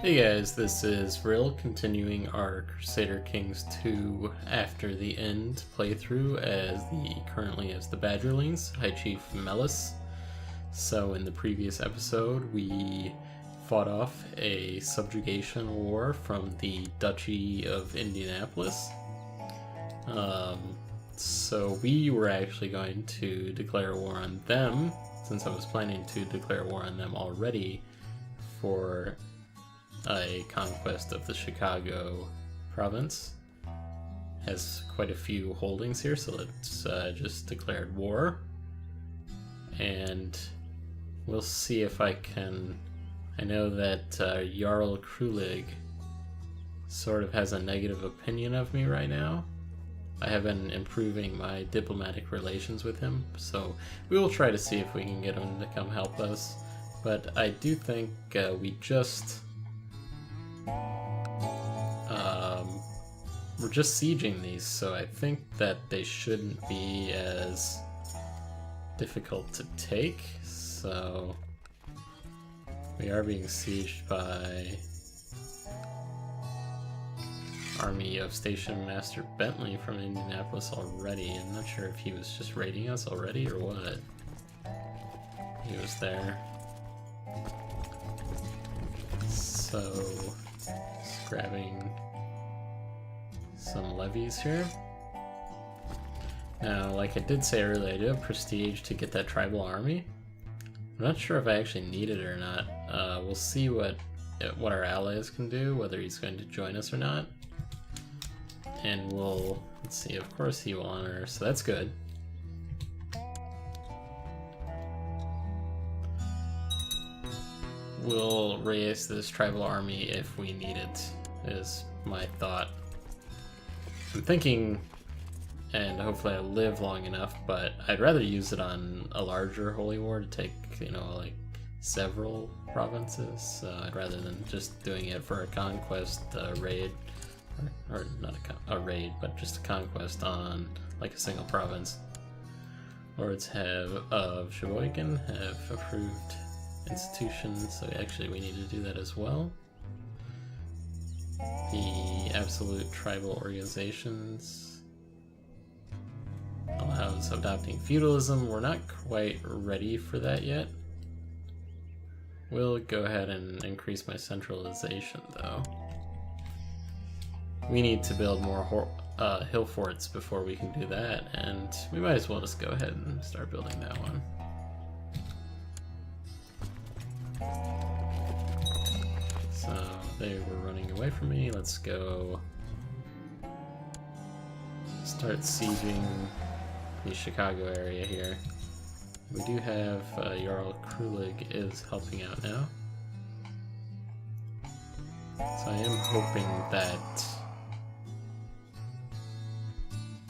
Hey guys, this is Rill continuing our Crusader Kings 2 After the End playthrough currently as the Badgerlings, High Chief Melis. So in the previous episode we fought off a subjugation war from the Duchy of Indianapolis. So we were actually going to declare war on them, since I was planning to declare war on them already for a conquest of the Chicago province. Has quite a few holdings here, so let's just declare war, and we'll see if I can. I know that Jarl Krulig sort of has a negative opinion of me right now. I have been improving my diplomatic relations with him, so we will try to see if we can get him to come help us. But I do think we're just sieging these, so I think that they shouldn't be as difficult to take. So we are being sieged by Army of Station Master Bentley from Indianapolis already. I'm not sure if he was just raiding us already or what. He was there. So just grabbing some levies here. Now, like I did say earlier, I do have prestige to get that tribal army. I'm not sure if I actually need it or not. We'll see what our allies can do, whether he's going to join us or not. And let's see, of course he will honor, so that's good. We'll raise this tribal army if we need it, is my thought. I'm thinking, and hopefully I live long enough, but I'd rather use it on a larger holy war to take, like several provinces. I'd rather than just doing it for a conquest raid, or not a raid, but just a conquest on like a single province. Lords of Sheboygan have approved institutions, so actually we need to do that as well. The absolute tribal organizations allows adopting feudalism. We're not quite ready for that yet. We'll go ahead and increase my centralization though. We need to build more hill forts before we can do that, and we might as well just go ahead and start building that one. So they were running away from me. Let's go start sieging the Chicago area here. We do have Jarl Krulig is helping out now. So I am hoping that,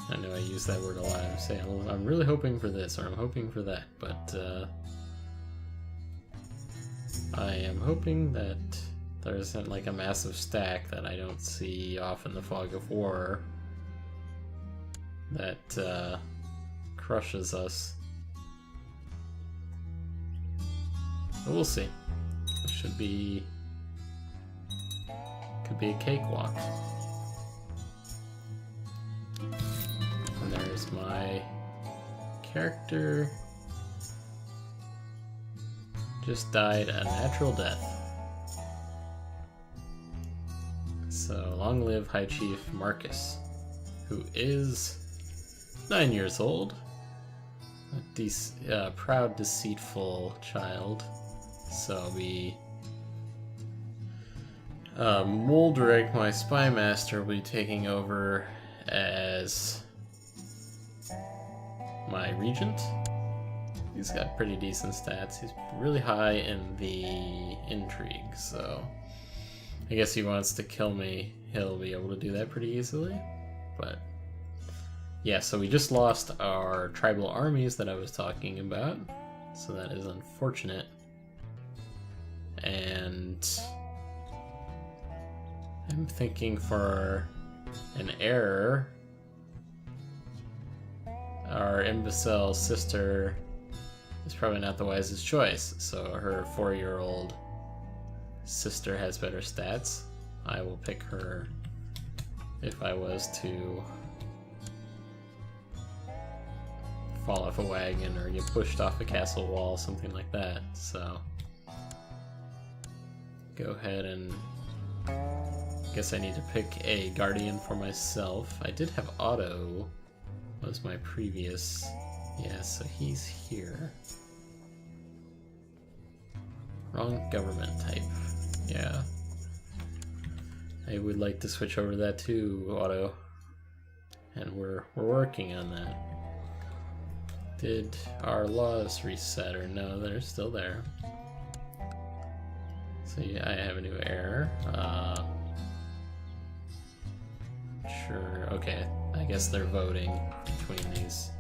I know I use that word a lot, I say I'm really hoping for this, or I'm hoping for that, but I am hoping that there isn't like a massive stack that I don't see off in the fog of war that crushes us. But we'll see. It could be a cakewalk. And there's my character. Just died a natural death. So long live High Chief Marcus, who is 9 years old. A proud, deceitful child. So Moldrick, my spy master, will be taking over as my regent. He's got pretty decent stats. He's really high in the intrigue, so I guess he wants to kill me. He'll be able to do that pretty easily. But yeah, so we just lost our tribal armies that I was talking about, so that is unfortunate. And I'm thinking for an heir, our imbecile sister is probably not the wisest choice, so her 4-year-old sister has better stats, I will pick her if I was to fall off a wagon or get pushed off a castle wall, something like that. So go ahead and guess I need to pick a guardian for myself. I did have Otto, was my previous, yeah, so he's here. Wrong government type, yeah. I would like to switch over to that too, Otto, and we're working on that. Did our laws reset, or no, they're still there. So yeah, I have a new heir. Sure, okay, I guess they're voting between these.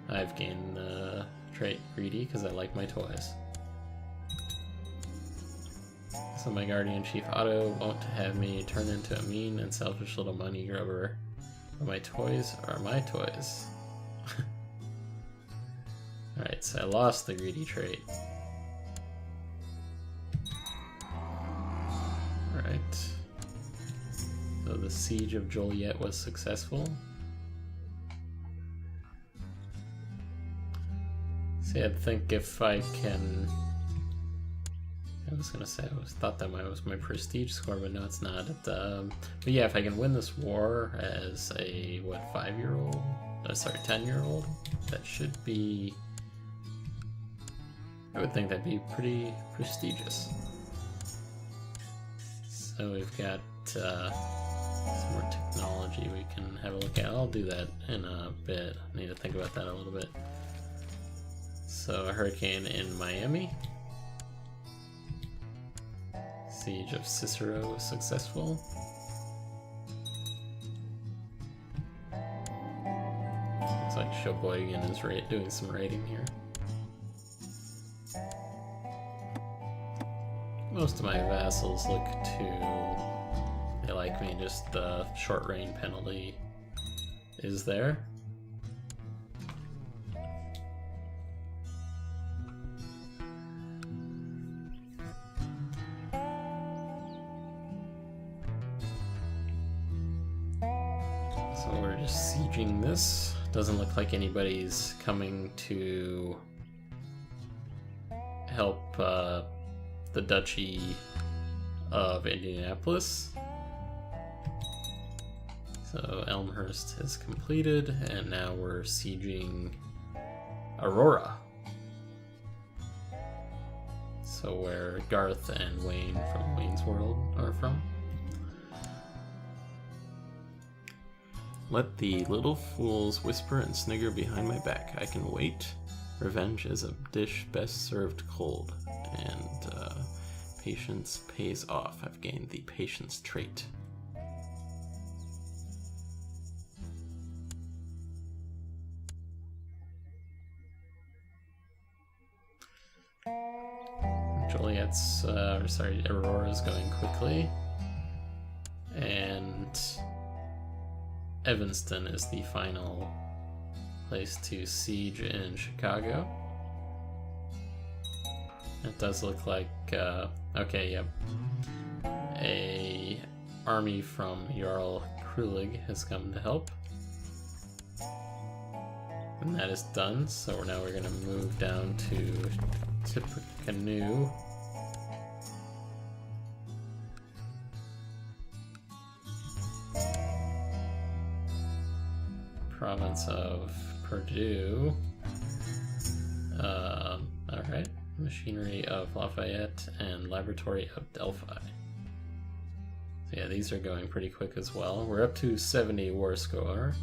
I've gained the trait Greedy because I like my toys. So my guardian chief Otto won't have me turn into a mean and selfish little money grubber. But my toys are my toys. Alright, so I lost the greedy trait. Alright. So the siege of Joliet was successful. See, I think if I can... I was gonna say, I thought that was my prestige score, but no, it's not. But yeah, if I can win this war as a, what, 5-year-old? Sorry, 10-year-old? That should be... I would think that'd be pretty prestigious. So we've got some more technology we can have a look at. I'll do that in a bit. I need to think about that a little bit. So a hurricane in Miami. Siege of Cicero was successful. Looks like Sheboygan is doing some raiding here. Most of my vassals look to... they like me, just the short rain penalty is there. So we're just sieging this. Doesn't look like anybody's coming to help the Duchy of Indianapolis. So Elmhurst is completed, and now we're sieging Aurora. So where Garth and Wayne from Wayne's World are from. Let the little fools whisper and snigger behind my back. I can wait. Revenge is a dish best served cold. And patience pays off. I've gained the patience trait. Joliet's, sorry, Aurora's going quickly. And Evanston is the final place to siege in Chicago. It does look like, okay, yep. A army from Jarl Krulig has come to help. And that is done, so now we're going to move down to Tippecanoe. Province of Purdue. Alright. Machinery of Lafayette and Laboratory of Delphi. So yeah, these are going pretty quick as well. We're up to 70 war score.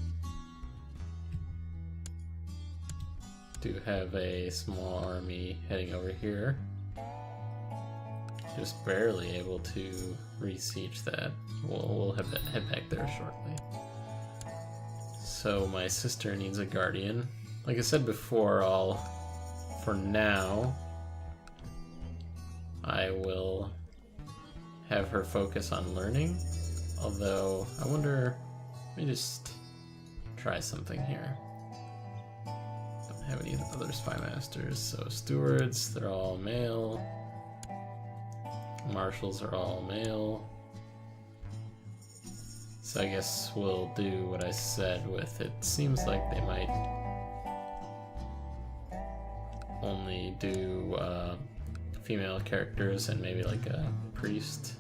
Do have a small army heading over here. Just barely able to re-siege that. We'll head back there shortly. So my sister needs a guardian. Like I said before, for now, I will have her focus on learning. Although, I wonder, let me just try something here. Don't have any other spy masters, so stewards, they're all male. Marshals are all male. So I guess we'll do what I said with it. Seems like they might only do female characters and maybe like a priest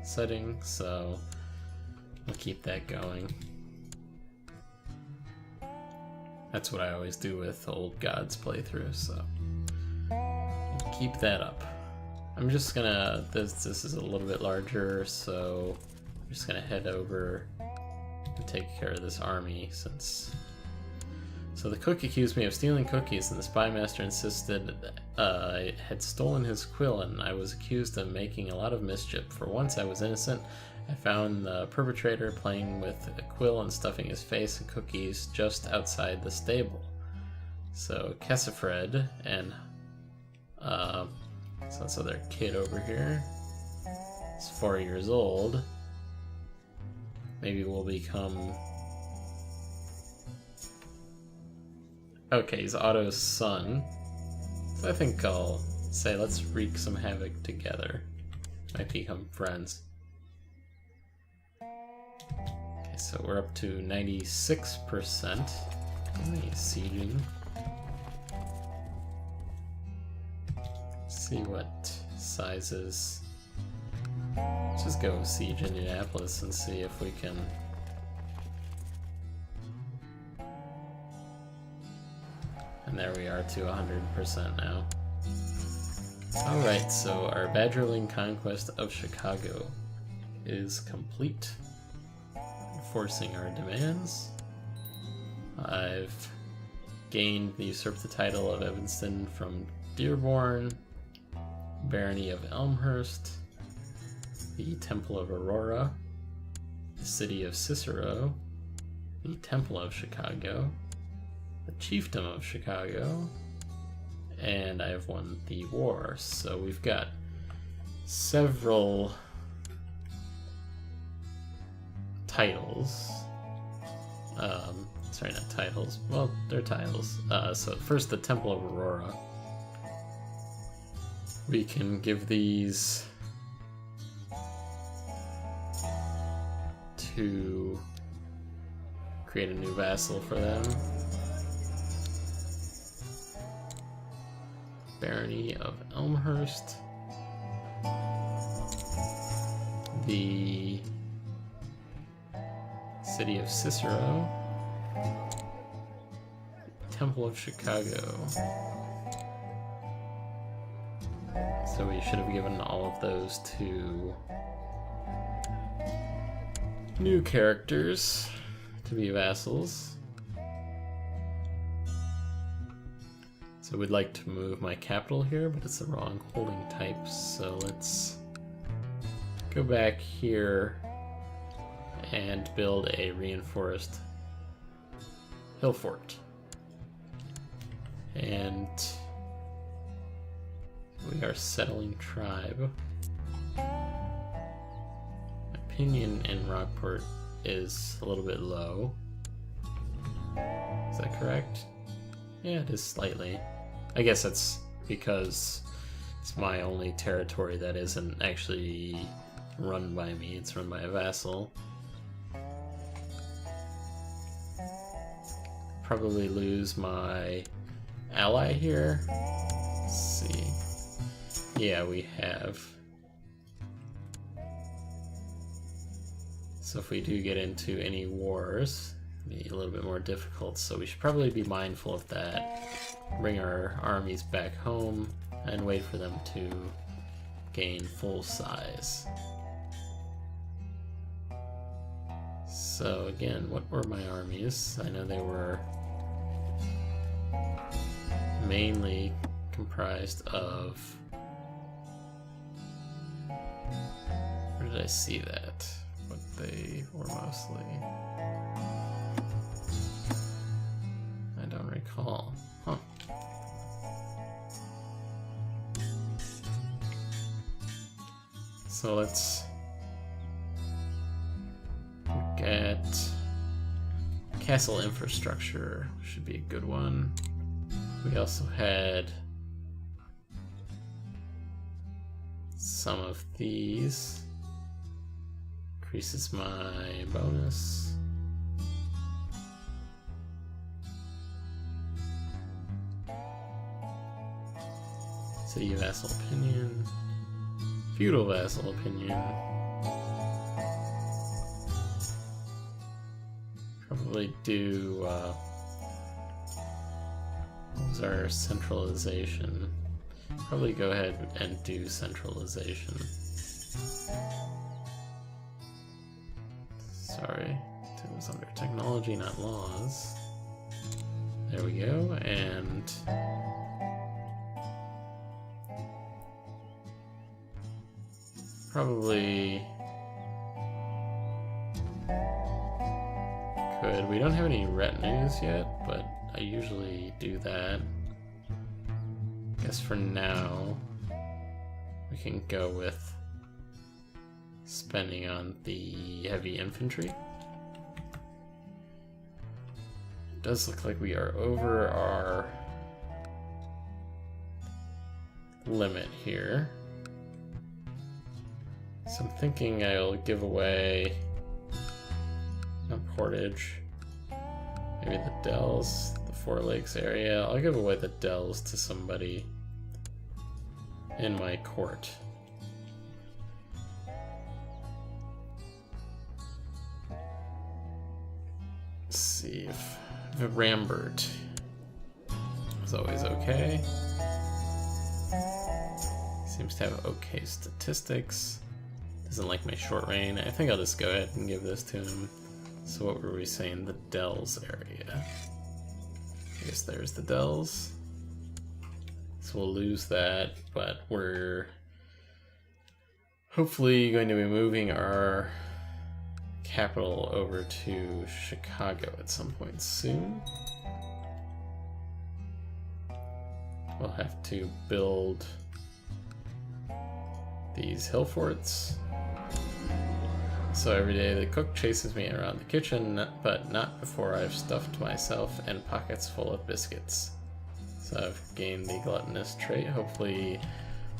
setting, so we'll keep that going. That's what I always do with Old Gods playthrough, so we'll keep that up. I'm just gonna, this is a little bit larger, so I'm just gonna head over and take care of this army since... So the cook accused me of stealing cookies, and the spy master insisted I had stolen his quill, and I was accused of making a lot of mischief. For once I was innocent. I found the perpetrator playing with a quill and stuffing his face in cookies just outside the stable. So Kessifred and so that's other kid over here. He's 4 years old. Maybe we'll become... Okay, he's Otto's son. So I think I'll say let's wreak some havoc together. Might become friends. Okay, so we're up to 96%. Sieging. See what sizes. Let's just go siege Indianapolis and see if we can. And there we are to 100% now. Alright, so our Badgerland conquest of Chicago is complete. Enforcing our demands. I've gained the usurped the title of Evanston from Dearborn, Barony of Elmhurst, the Temple of Aurora, the City of Cicero, the Temple of Chicago, the Chiefdom of Chicago, and I have won the war. So we've got several titles. Sorry, not titles. Well, they're titles. So first, the Temple of Aurora. We can give these to create a new vassal for them. Barony of Elmhurst. The City of Cicero. Temple of Chicago. So we should have given all of those to new characters to be vassals. So we'd like to move my capital here, but it's the wrong holding type, so let's go back here and build a reinforced hill fort. And we are settling tribe. Opinion in Rockport is a little bit low. Is that correct? Yeah, it is slightly. I guess that's because it's my only territory that isn't actually run by me. It's run by a vassal. Probably lose my ally here. Let's see. Yeah, we have. So if we do get into any wars, it'll be a little bit more difficult. So we should probably be mindful of that. Bring our armies back home and wait for them to gain full size. So again, what were my armies? I know they were mainly comprised of... Where did I see that? What they were mostly... I don't recall. Huh. So let's look at castle infrastructure. Should be a good one. We also had some of these. Increases my bonus. City vassal opinion. Feudal vassal opinion. Probably do, what was our centralization? Probably go ahead and do centralization. Sorry, it was under technology, not laws. There we go, and probably could. We don't have any retinues yet, but I usually do that. I guess for now, we can go with spending on the heavy infantry. It does look like we are over our limit here. So I'm thinking I'll give away a portage, maybe the Dells, the Four Lakes area. I'll give away the Dells to somebody in my court. Let's see if Rambert is always okay. Seems to have okay statistics. Doesn't like my short reign. I think I'll just go ahead and give this to him. So what were we saying? The Dells area. I guess there's the Dells. So we'll lose that, but we're hopefully going to be moving our capital over to Chicago at some point soon. We'll have to build these hill forts. So every day the cook chases me around the kitchen, but not before I've stuffed myself and pockets full of biscuits. So I've gained the gluttonous trait. Hopefully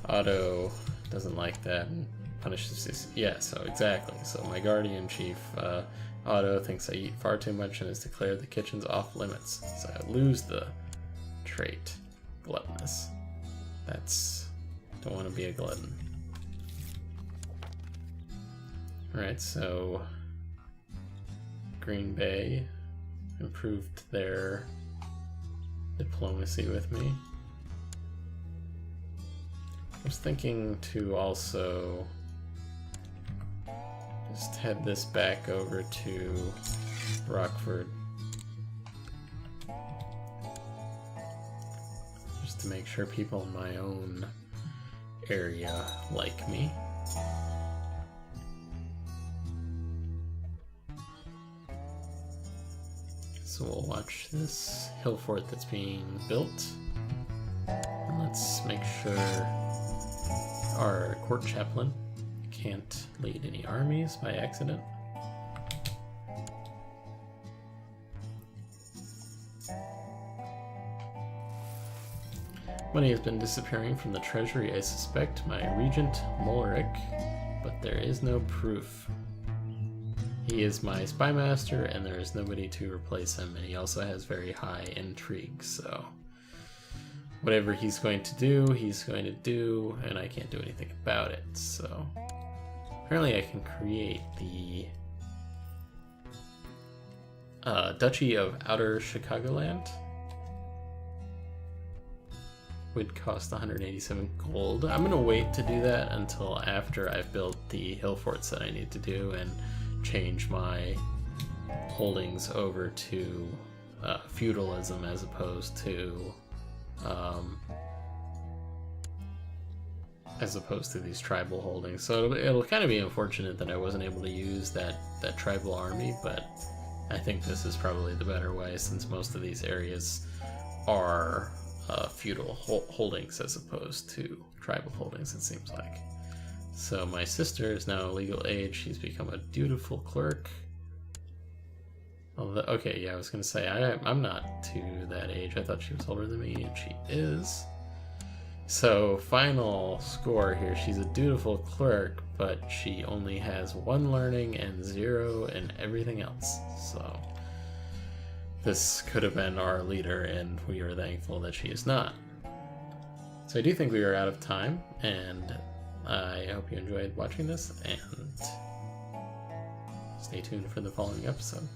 Otto doesn't like that and punishes this. Yeah, so exactly. So my guardian chief, Otto, thinks I eat far too much and has declared the kitchen's off limits. So I lose the trait, gluttonous. Don't want to be a glutton. Alright, so Green Bay improved their diplomacy with me. I was thinking to also just head this back over to Rockford, just to make sure people in my own area like me. So we'll watch this hill fort that's being built. And let's make sure our court chaplain can't lead any armies by accident. Money has been disappearing from the treasury. I suspect my regent Mulric, but there is no proof. He is my spy master, and there is nobody to replace him, and he also has very high intrigue, so whatever he's going to do, and I can't do anything about it. So apparently I can create the Duchy of Outer Chicagoland. Would cost 187 gold. I'm gonna wait to do that until after I've built the hill forts that I need to do and change my holdings over to feudalism as opposed to these tribal holdings. So it'll kind of be unfortunate that I wasn't able to use that tribal army, but I think this is probably the better way since most of these areas are feudal holdings as opposed to tribal holdings, it seems like. So my sister is now legal age. She's become a dutiful clerk. Although, okay, yeah, I was going to say, I'm not to that age. I thought she was older than me, and she is. So, final score here. She's a dutiful clerk, but she only has 1 learning and 0 in everything else. So, this could have been our leader, and we are thankful that she is not. So I do think we are out of time, and I hope you enjoyed watching this, and stay tuned for the following episode.